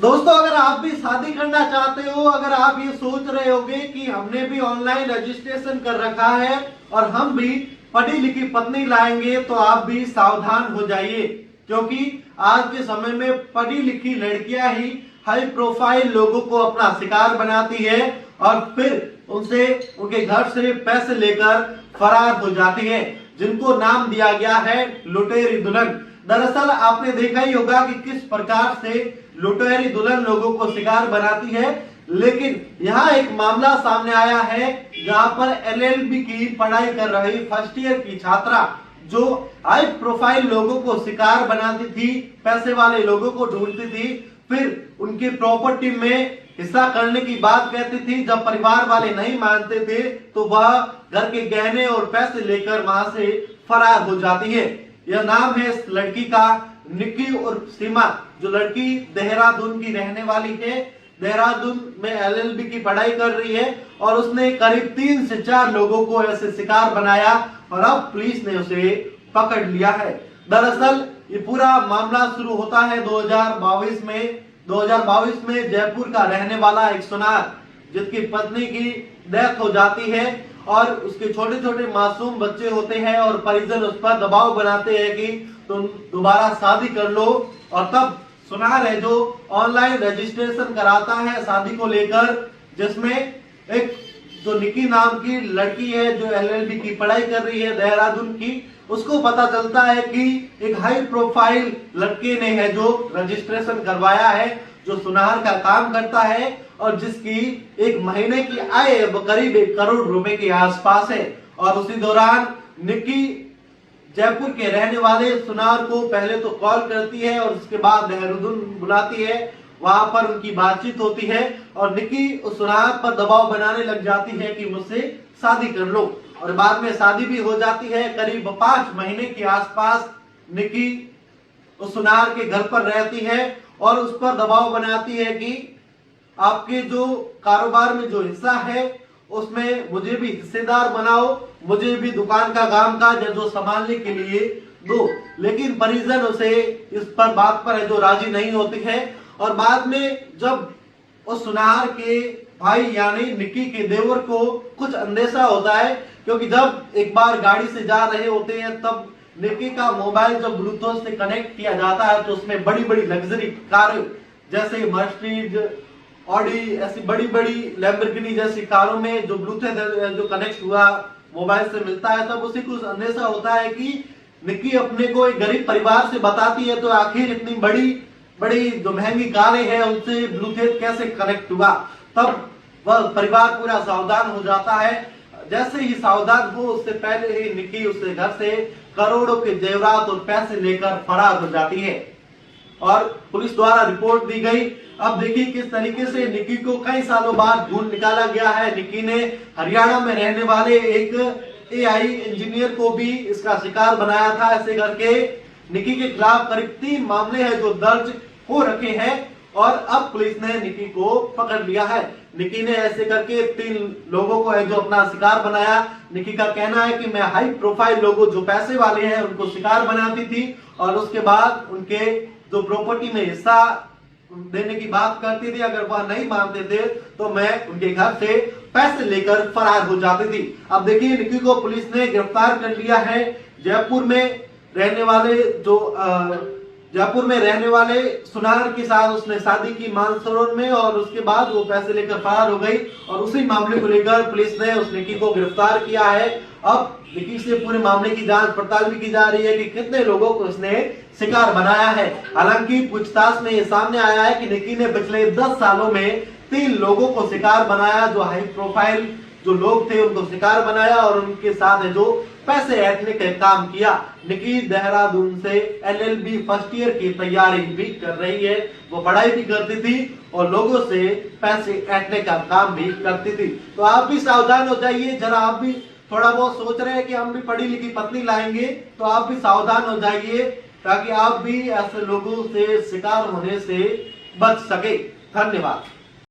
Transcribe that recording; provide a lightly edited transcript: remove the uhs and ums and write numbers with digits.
दोस्तों, अगर आप भी शादी करना चाहते हो, अगर आप ये सोच रहे होगे कि हमने भी ऑनलाइन रजिस्ट्रेशन कर रखा है और हम भी पढ़ी लिखी पत्नी लाएंगे, तो आप भी सावधान हो जाइए, क्योंकि आज के समय में पढ़ी लिखी लड़कियां ही हाई प्रोफाइल लोगों को अपना शिकार बनाती है और फिर उनसे उनके घर से पैसे लेकर फरार हो जाती है, जिनको नाम दिया गया है लुटेरी दुल्हन। दरअसल आपने देखा ही होगा कि किस प्रकार से लुटेरी दुल्हन लोगों को शिकार बनाती है, लेकिन यहाँ एक मामला सामने आया है जहाँ पर एलएलबी की पढ़ाई कर रही फर्स्ट ईयर की छात्रा जो हाई प्रोफाइल लोगों को शिकार बनाती थी, पैसे वाले लोगों को ढूंढती थी, फिर उनकी प्रॉपर्टी में हिस्सा करने की बात कहती थी। जब परिवार वाले नहीं मानते थे तो वह घर के गहने और पैसे लेकर वहां से फरार हो जाती है। यह नाम है इस लड़की का निक्की और सीमा। जो लड़की देहरादून की रहने वाली है, देहरादून में एलएलबी की पढ़ाई कर रही है और उसने करीब 3 से 4 लोगों को ऐसे शिकार बनाया और अब पुलिस ने उसे पकड़ लिया है। दरअसल ये पूरा मामला शुरू होता है 2022 में। 2022 में जयपुर का रहने वाला एक सुनार, जिसकी पत्नी की डेथ हो जाती है और उसके छोटे छोटे मासूम बच्चे होते हैं और परिजन उस पर दबाव बनाते हैं कि तुम दोबारा शादी कर लो, और तब सुनार है जो ऑनलाइन रजिस्ट्रेशन कराता है शादी को लेकर, जिसमें एक जो निकी नाम की लड़की है जो एलएलबी की पढ़ाई कर रही है देहरादून की, उसको पता चलता है कि एक हाई प्रोफाइल लड़के ने है जो रजिस्ट्रेशन करवाया है, जो सुनार का काम करता है और जिसकी एक महीने की आय करीब 1 करोड़ रुपए के आसपास है। और उसी दौरान निक्की जयपुर के रहने वाले सुनार को पहले तो कॉल करती है और उसके बाद देहरादून बुलाती है। वहां पर उनकी बातचीत होती है और निक्की उस सुनार पर दबाव बनाने लग जाती है कि मुझसे शादी कर लो, और बाद में शादी भी हो जाती है। करीब 5 महीने के आसपास निक्की उस सुनार के घर पर रहती है और उस पर दबाव बनाती है कि आपके जो कारोबार में जो हिस्सा है उसमें मुझे भी हिस्सेदार बनाओ, मुझे भी दुकान का काम काज जो संभालने के लिए दो। लेकिन परिजन उसे इस पर बात पर है जो राजी नहीं होती है। और बाद में जब उस सुनार के भाई यानी निक्की के देवर को कुछ अंदेशा होता है, क्योंकि जब एक बार गाड़ी से जा रहे होते हैं तब निक्की का मोबाइल जब ब्लूटूथ से कनेक्ट किया जाता है तो उसमें बड़ी बड़ी लग्जरी कारें जैसे मर्सिडीज, ऑडी, ऐसी बड़ी बड़ी लैम्बोर्गिनी जैसी कारों में जो ब्लूटूथ जो कनेक्ट हुआ मोबाइल से मिलता है, तब उसे कुछ अंदेशा होता है कि निक्की अपने को एक गरीब परिवार से बताती है तो आखिर इतनी बड़ी बड़ी जो महंगी कारें हैं उनसे ब्लूटूथ कैसे कनेक्ट हुआ। तब वह परिवार पूरा सावधान हो जाता है। जैसे ही सावधान हो उससे पहले ही निक्की उसके घर से करोड़ों के जेवरात और पैसे लेकर फरार हो जाती है और पुलिस द्वारा रिपोर्ट दी गई। अब देखिए किस तरीके से निक्की को कई सालों बाद ढूंढ निकाला गया है। निक्की ने हरियाणा में रहने वाले एक एआई इंजीनियर को भी इसका शिकार बनाया था। ऐसे करके निक्की के खिलाफ करीब 3 मामले हैं जो दर्ज हो रखे हैं और अब पुलिस ने निक्की को पकड़ लिया है। निक्की ने ऐसे करके 3 लोगों को है जो अपना शिकार बनाया। निक्की का कहना है कि मैं हाई प्रोफाइल लोगों जो पैसे वाले हैं उनको शिकार बनाती थी और उसके बाद उनके जो प्रॉपर्टी में हिस्सा देने की बात करती थी। अगर वह नहीं मानते थे तो मैं उनके घर से पैसे लेकर फरार हो जाती थी। अब देखिए निक्की को पुलिस ने गिरफ्तार कर लिया है। जयपुर में रहने वाले सुनार के साथ उसने शादी की मानसरोवर में और उसके बाद वो पैसे लेकर फरार हो गई और उसी मामले को लेकर पुलिस ने उस निक्की को गिरफ्तार किया है। अब निक्की से पूरे मामले की जांच पड़ताल भी की जा रही है कि कितने लोगों को उसने शिकार बनाया है। हालांकि पूछताछ में ये सामने आया है कि निक्की ने पिछले 10 सालों में 3 लोगों को शिकार बनाया, जो हाई प्रोफाइल जो लोग थे उनको शिकार बनाया और उनके साथ है जो पैसे ऐंठने का काम किया। निक्की देहरादून से एलएलबी फर्स्ट ईयर की तैयारी भी कर रही है। वो पढ़ाई भी करती थी और लोगों से पैसे ऐंठने का काम भी करती थी। तो आप भी सावधान हो जाइए। जरा आप भी थोड़ा बहुत सोच रहे हैं कि हम भी पढ़ी लिखी पत्नी लाएंगे, तो आप भी सावधान हो जाइए ताकि आप भी ऐसे लोगों से शिकार होने से बच सके। धन्यवाद।